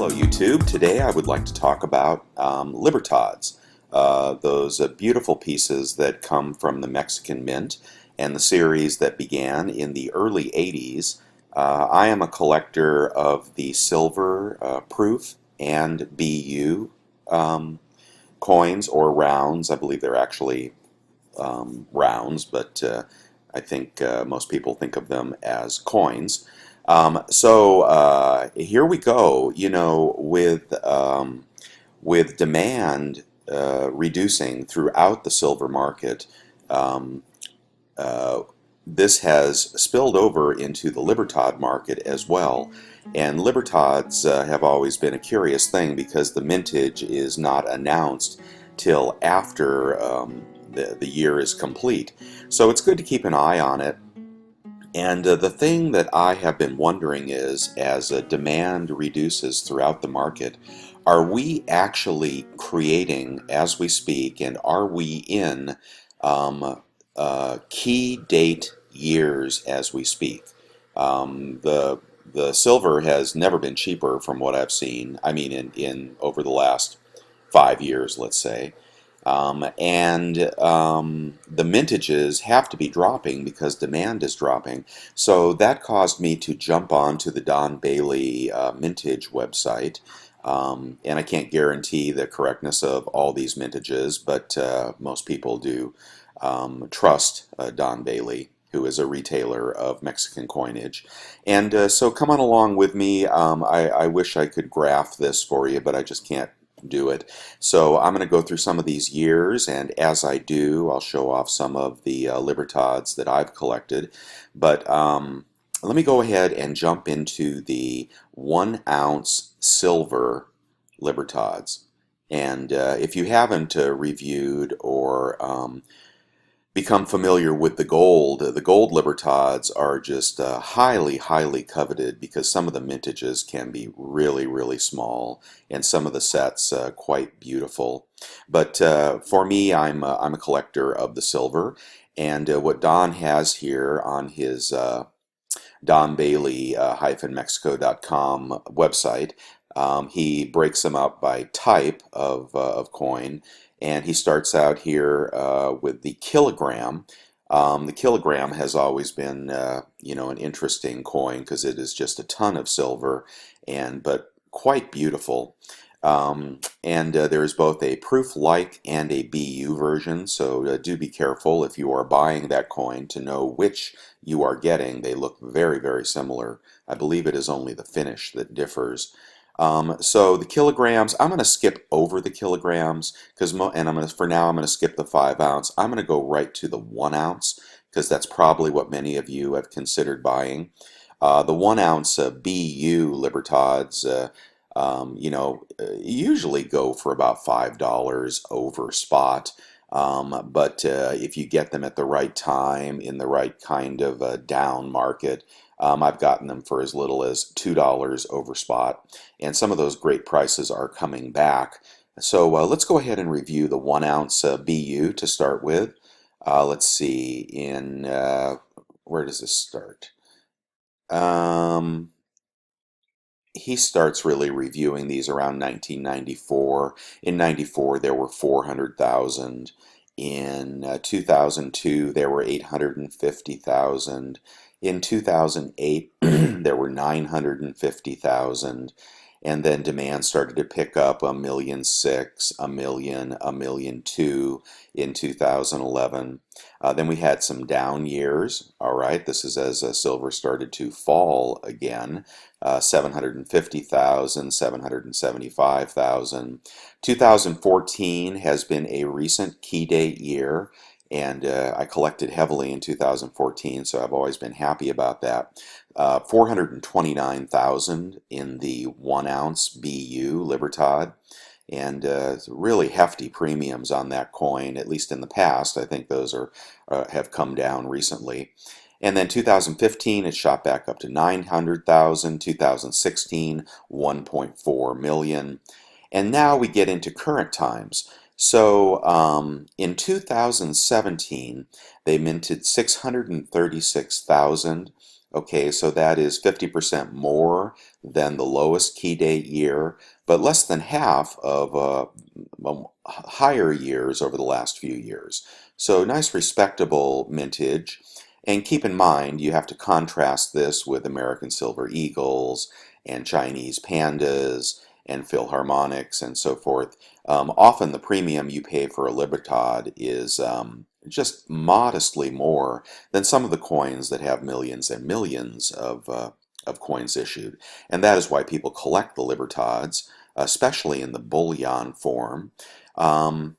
Hello YouTube. Today I would like to talk about Libertads, those beautiful pieces that come from the Mexican Mint and the series that began in the early 80s. I am a collector of the silver proof and BU coins or rounds. I believe they're actually rounds, but I think most people think of them as coins. Here we go. You know, with demand reducing throughout the silver market, um, uh, this has spilled over into the Libertad market as well. And Libertads have always been a curious thing because the mintage is not announced till after the year is complete. So it's good to keep an eye on it. And the thing that I have been wondering is, as demand reduces throughout the market, are we actually creating as we speak, and are we in key date years as we speak? The silver has never been cheaper from what I've seen. I mean, in over the last 5 years, let's say. The mintages have to be dropping because demand is dropping. So that caused me to jump onto the Don Bailey mintage website. And I can't guarantee the correctness of all these mintages, but most people do trust Don Bailey, who is a retailer of Mexican coinage. And so come on along with me. I wish I could graph this for you, but I just can't do it. So I'm going to go through some of these years, and as I do, I'll show off some of the Libertads that I've collected. But let me go ahead and jump into the 1 ounce silver Libertads. And if you haven't reviewed or become familiar with the gold Libertads are just highly, highly coveted because some of the mintages can be really, really small, and some of the sets quite beautiful. But for me, I'm a collector of the silver, and what Don has here on his Don Bailey Mexico.com website. He breaks them up by type of coin, and he starts out here with the kilogram. The kilogram has always been, an interesting coin because it is just a ton of silver, but quite beautiful. There is both a proof-like and a BU version, so do be careful if you are buying that coin to know which you are getting. They look very, very similar. I believe it is only the finish that differs. So the kilograms, I'm going to skip over the kilograms for now I'm going to skip the 5 ounce. I'm going to go right to the 1 ounce because that's probably what many of you have considered buying. The 1 ounce BU Libertads, usually go for about $5 over spot. But if you get them at the right time in the right kind of down market, I've gotten them for as little as $2 over spot, and some of those great prices are coming back. So let's go ahead and review the 1 ounce BU to start with. Let's see, where does this start? He starts really reviewing these around 1994. In 94, there were 400,000. In 2002, there were 850,000. In 2008, there were 950,000. And then demand started to pick up 1,600,000, a million, 1,200,000 in 2011. Then we had some down years. All right, this is as silver started to fall again. 750,000, 775,000. 2014 has been a recent key date year, and I collected heavily in 2014, so I've always been happy about that. 429,000 in the 1 ounce BU Libertad, and really hefty premiums on that coin, at least in the past. I think those have come down recently. And then 2015, it shot back up to 900,000. 2016, 1.4 million. And now we get into current times. So in 2017, they minted 636,000 Okay, so that is 50% more than the lowest key date year, but less than half of higher years over the last few years. So nice, respectable mintage. And keep in mind, you have to contrast this with American Silver Eagles and Chinese pandas and Philharmonics and so forth. Often the premium you pay for a Libertad is just modestly more than some of the coins that have millions and millions of coins issued. And that is why people collect the Libertads, especially in the bullion form. Um,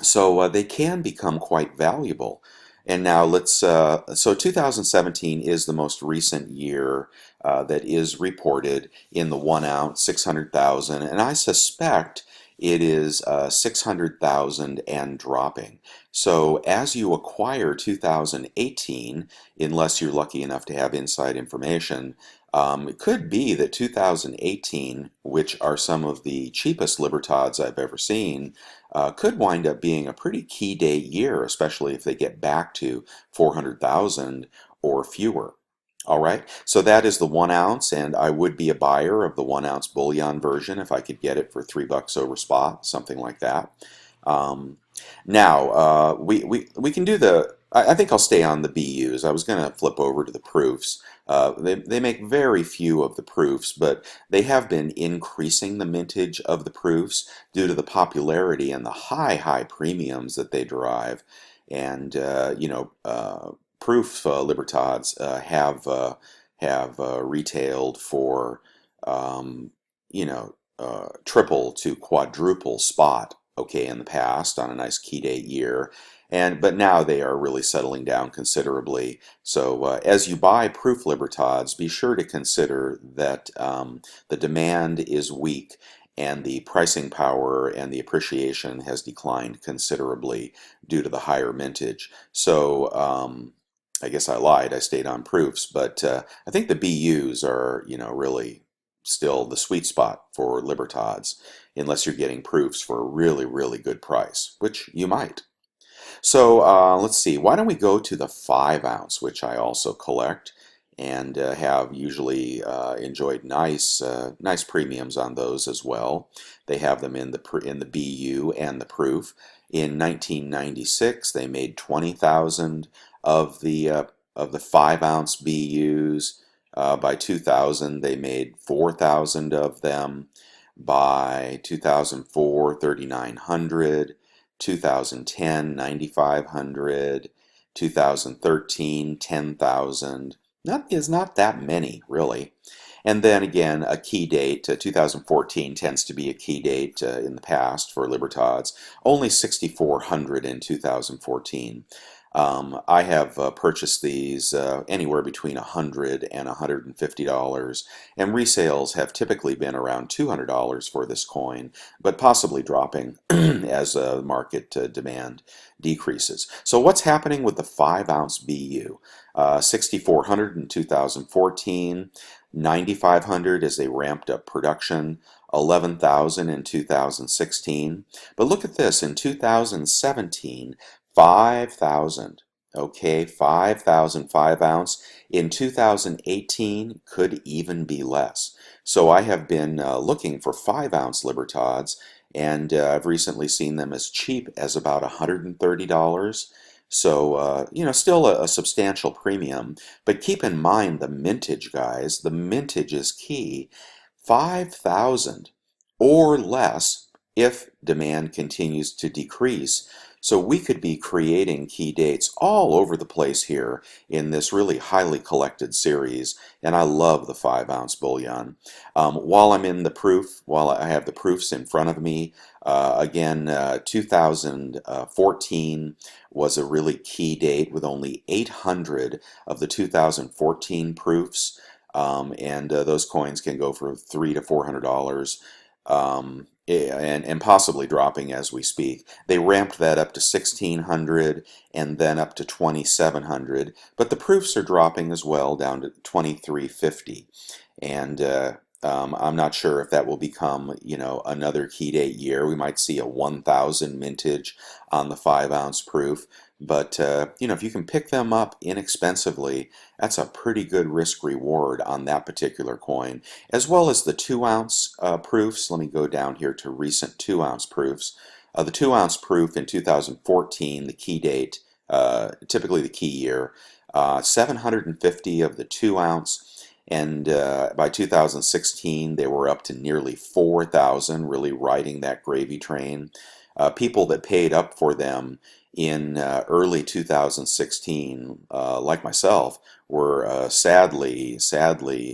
so they can become quite valuable. And now so 2017 is the most recent year that is reported in the 1 ounce, 600,000, and I suspect it is 600,000 and dropping. So as you acquire 2018, unless you're lucky enough to have inside information, it could be that 2018, which are some of the cheapest Libertads I've ever seen, could wind up being a pretty key date year, especially if they get back to 400,000 or fewer. All right, so that is the 1 ounce, and I would be a buyer of the 1 ounce bullion version if I could get it for $3 over spot, something like that. Um, Now, we can do I think I'll stay on the BUs. I was going to flip over to the proofs. They make very few of the proofs, but they have been increasing the mintage of the proofs due to the popularity and the high premiums that they derive. And, proof Libertads have retailed for, um, triple to quadruple spot, okay, in the past on a nice key date year, but now they are really settling down considerably. So as you buy proof Libertads, be sure to consider that the demand is weak and the pricing power and the appreciation has declined considerably due to the higher mintage. So I guess I lied. I stayed on proofs, but I think the BUs are, really still the sweet spot for Libertads, unless you're getting proofs for a really good price, which you might. So let's see, why don't we go to the 5 ounce, which I also collect and have usually enjoyed nice premiums on those as well. They have them in the BU and the proof. In 1996, they made 20,000 of the 5 ounce BUs. By 2000, they made 4,000 of them. By 2004, 3,900. 2010, 9,500. 2013, 10,000. Not that many, really. And then again, a key date, 2014 tends to be a key date in the past for Libertads. Only 6,400 in 2014. I have purchased these anywhere between $100 and $150, and resales have typically been around $200 for this coin, but possibly dropping as market demand decreases. So what's happening with the 5 ounce BU? 6,400 in 2014, 9,500 as they ramped up production, 11,000 in 2016. But look at this, in 2017, 5,000. Okay, 5,000 5 ounce. In 2018, could even be less. So I have been looking for 5 ounce Libertads, and I've recently seen them as cheap as about $130. So, still a substantial premium. But keep in mind the mintage, guys. The mintage is key. 5,000 or less if demand continues to decrease. So we could be creating key dates all over the place here in this really highly collected series, and I love the 5 ounce bullion. While I'm in the proof, while I have the proofs in front of me, again, 2014 was a really key date with only 800 of the 2014 proofs, and those coins can go for $300 to $400. And possibly dropping as we speak. They ramped that up to 1,600 and then up to 2,700, but the proofs are dropping as well down to 2,350. And I'm not sure if that will become, another key date year. We might see a 1,000 mintage on the 5 ounce proof. But, if you can pick them up inexpensively, that's a pretty good risk reward on that particular coin, as well as the 2 ounce proofs. Let me go down here to recent 2 ounce proofs. The 2 ounce proof in 2014, the key date, typically the key year, 750 of the 2 ounce. And by 2016, they were up to nearly 4,000, really riding that gravy train. People that paid up for them in early 2016, like myself, were sadly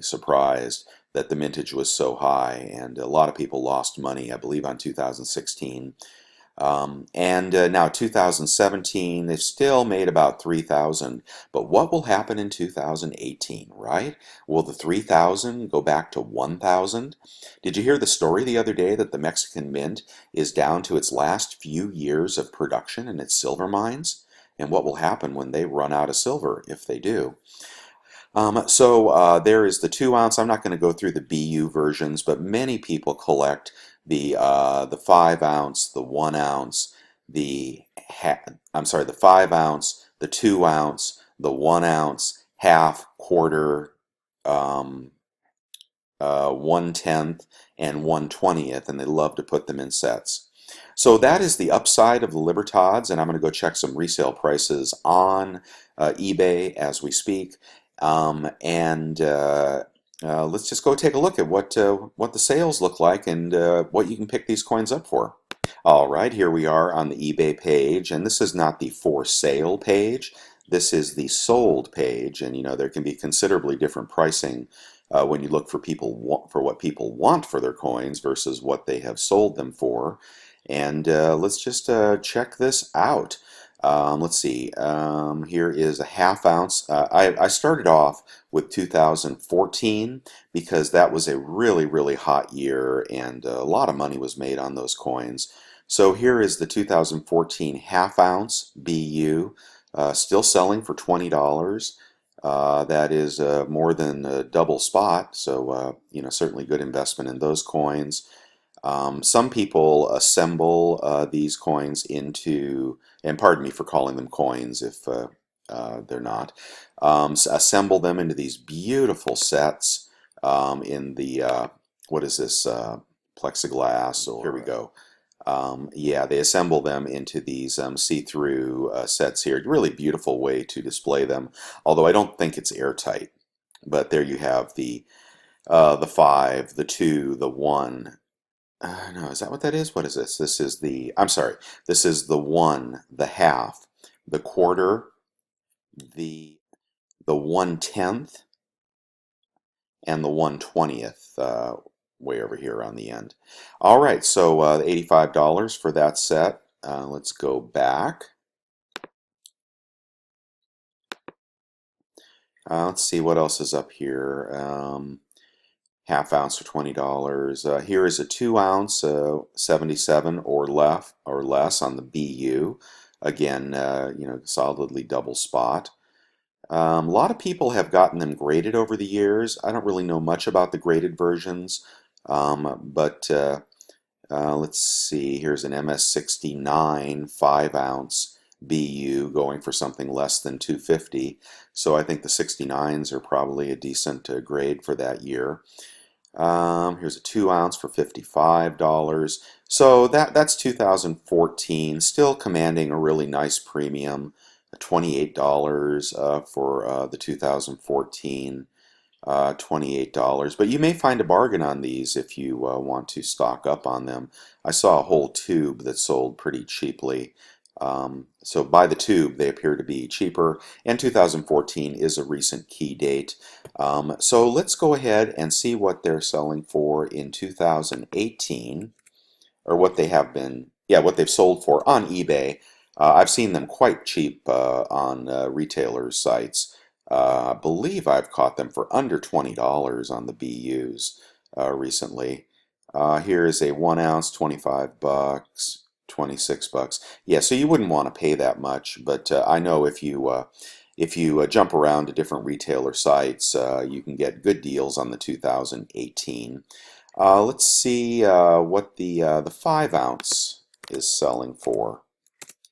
surprised that the mintage was so high, and a lot of people lost money, I believe, on 2016. And now 2017, they've still made about 3,000. But what will happen in 2018, right? Will the 3,000 go back to 1,000? Did you hear the story the other day that the Mexican Mint is down to its last few years of production in its silver mines? And what will happen when they run out of silver, if they do? There is the 2 ounce. I'm not going to go through the BU versions, but many people collect the 5 ounce, the 1 ounce, the 5 ounce, the 2 ounce, the 1 ounce, half, quarter, um, 1/10, and 1/20th, and they love to put them in sets. So that is the upside of the Libertads, and I'm going to go check some resale prices on eBay as we speak. And Let's just go take a look at what the sales look like and what you can pick these coins up for. All right, here we are on the eBay page, and this is not the for sale page. This is the sold page, and there can be considerably different pricing when you look for for what people want for their coins versus what they have sold them for. And let's just check this out. Let's see. Here is a 1/2 ounce. I started off with 2014 because that was a really hot year and a lot of money was made on those coins. So here is the 2014 1/2 ounce BU, still selling for $20. That is more than a double spot, so certainly good investment in those coins. Some people assemble these coins into, and pardon me for calling them coins if they're not, assemble them into these beautiful sets in the, what is this, plexiglass, or here we go. Yeah, they assemble them into these see-through sets here. Really beautiful way to display them, although I don't think it's airtight. But there you have the 5, the 2, the 1. No, is that what that is? What is this? This is I'm sorry, this is the 1, the half, the quarter, the 1/10th, and the 1/20th, way over here on the end. All right, so $85 for that set. Let's go back. Let's see what else is up here. 1/2 ounce for $20. Here is a 2 ounce, 77 or less on the BU. Again, solidly double spot. A lot of people have gotten them graded over the years. I don't really know much about the graded versions, but let's see. Here's an MS69 5 ounce BU going for something less than 250. So I think the 69s are probably a decent grade for that year. Here's a 2 ounce for $55. So that's 2014, still commanding a really nice premium, $28 for the 2014, $28. But you may find a bargain on these if you want to stock up on them. I saw a whole tube that sold pretty cheaply. So by the tube, they appear to be cheaper, and 2014 is a recent key date. So let's go ahead and see what they're selling for in 2018, or what they have been, yeah, what they've sold for on eBay. I've seen them quite cheap on retailers' sites. I believe I've caught them for under $20 on the BUs recently. Here is a 1 ounce, $25, $26. Yeah, so you wouldn't want to pay that much, but I know if you if you jump around to different retailer sites, you can get good deals on the 2018. Let's see what the 5 ounce is selling for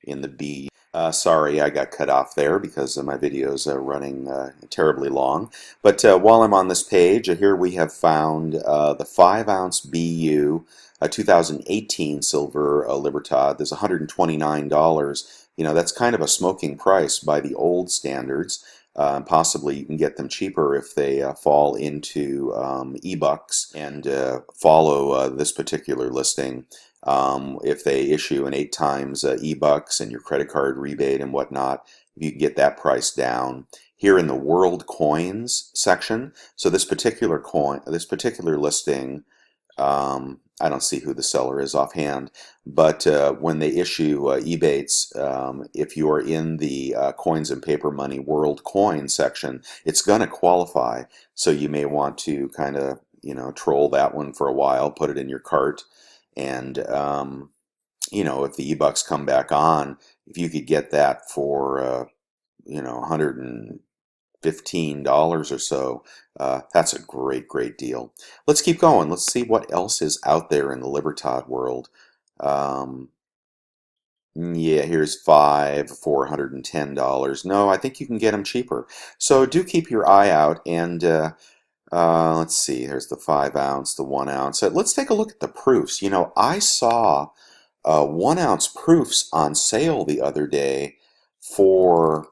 in the B. Sorry, I got cut off there because my videos are running terribly long. But while I'm on this page, here we have found the 5 ounce BU 2018 silver Libertad. There's $129. You know, that's kind of a smoking price by the old standards. Possibly you can get them cheaper if they fall into e-bucks and follow this particular listing. If they issue an 8 times e-bucks and your credit card rebate and whatnot, you can get that price down. Here in the World Coins section, so this particular coin, this particular listing, I don't see who the seller is offhand, but when they issue ebates, if you are in the coins and paper money world coin section, it's going to qualify. So you may want to kind of, you know, troll that one for a while, put it in your cart, and you know, if the e-bucks come back on, if you could get that for you know, $115 or so, that's a great deal. Let's keep going. Let's see what else is out there in the Libertad world. Yeah, here's $410. No, I think you can get them cheaper. So do keep your eye out. And let's see, there's the 5 ounce, the 1 ounce. Let's take a look at the proofs. You know, I saw 1 ounce proofs on sale the other day for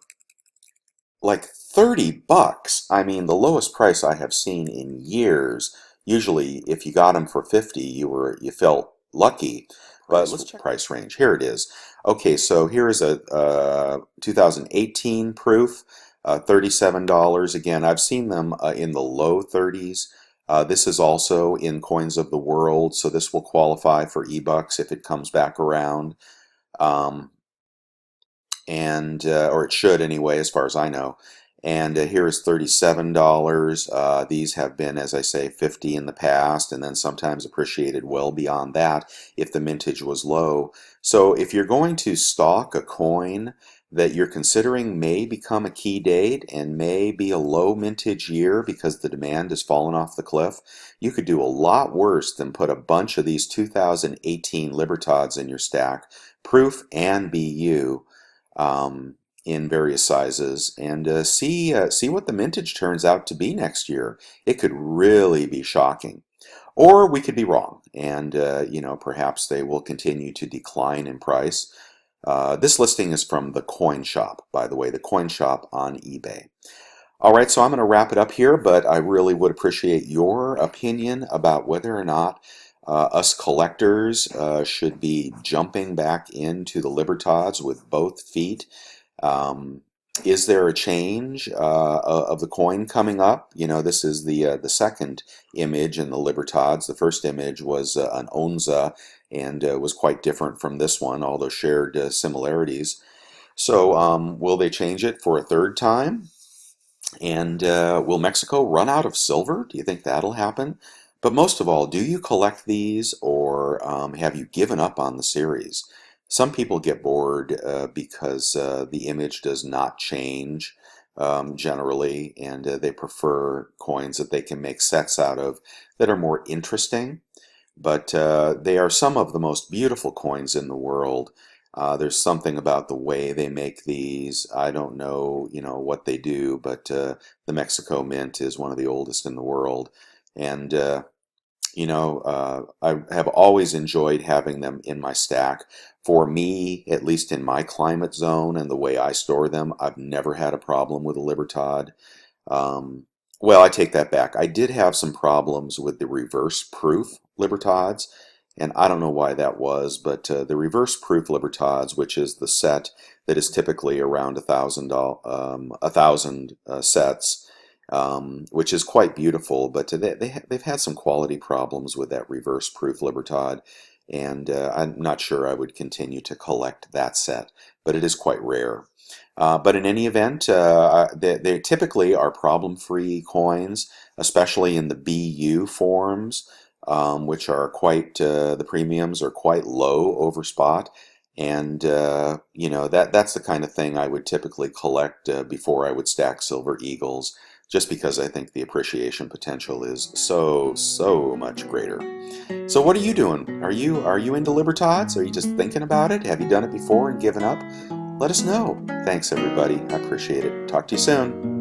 like 30 bucks. I mean, the lowest price I have seen in years. Usually, if you got them for 50, you felt lucky. But let's check price range. Here it is. Okay, so here is a 2018 proof, $37. Again, I've seen them in the low 30s. This is also in Coins of the World, so this will qualify for e-bucks if it comes back around. Or it should anyway, as far as I know. And here is $37. These have been, as I say, 50 in the past, and then sometimes appreciated well beyond that if the mintage was low. So if you're going to stock a coin that you're considering may become a key date and may be a low mintage year because the demand has fallen off the cliff, you could do a lot worse than put a bunch of these 2018 Libertads in your stack, proof and BU. In various sizes, and see what the mintage turns out to be next year. It could really be shocking, or we could be wrong, and you know, perhaps they will continue to decline in price. This listing is from the Coin Shop, by the way, the Coin Shop on eBay. All right, so I'm going to wrap it up here, but I really would appreciate your opinion about whether or not us collectors should be jumping back into the Libertads with both feet. Is there a change of the coin coming up? You know, this is the second image in the Libertads. The first image was an onza and was quite different from this one, although shared similarities. So will they change it for a third time? And will Mexico run out of silver? Do you think that'll happen? But most of all, do you collect these, or have you given up on the series? Some people get bored because the image does not change generally, and they prefer coins that they can make sets out of that are more interesting. But they are some of the most beautiful coins in the world. There's something about the way they make these. I don't know, you know, what they do, but the Mexico Mint is one of the oldest in the world, and you know, I have always enjoyed having them in my stack. For me, at least in my climate zone and the way I store them, I've never had a problem with a Libertad. Well, I take that back. I did have some problems with the reverse proof Libertads, and I don't know why that was, but the reverse proof Libertads, which is the set that is typically around a thousand sets, which is quite beautiful, but they've had some quality problems with that reverse proof Libertad, and I'm not sure I would continue to collect that set, but it is quite rare. But in any event, they typically are problem-free coins, especially in the BU forms, which are quite, the premiums are quite low over spot. And that's the kind of thing I would typically collect before I would stack Silver Eagles, just because I think the appreciation potential is so much greater. So what are you doing? Are you into Libertads? Are you just thinking about it? Have you done it before and given up? Let us know. Thanks everybody. I appreciate it. Talk to you soon.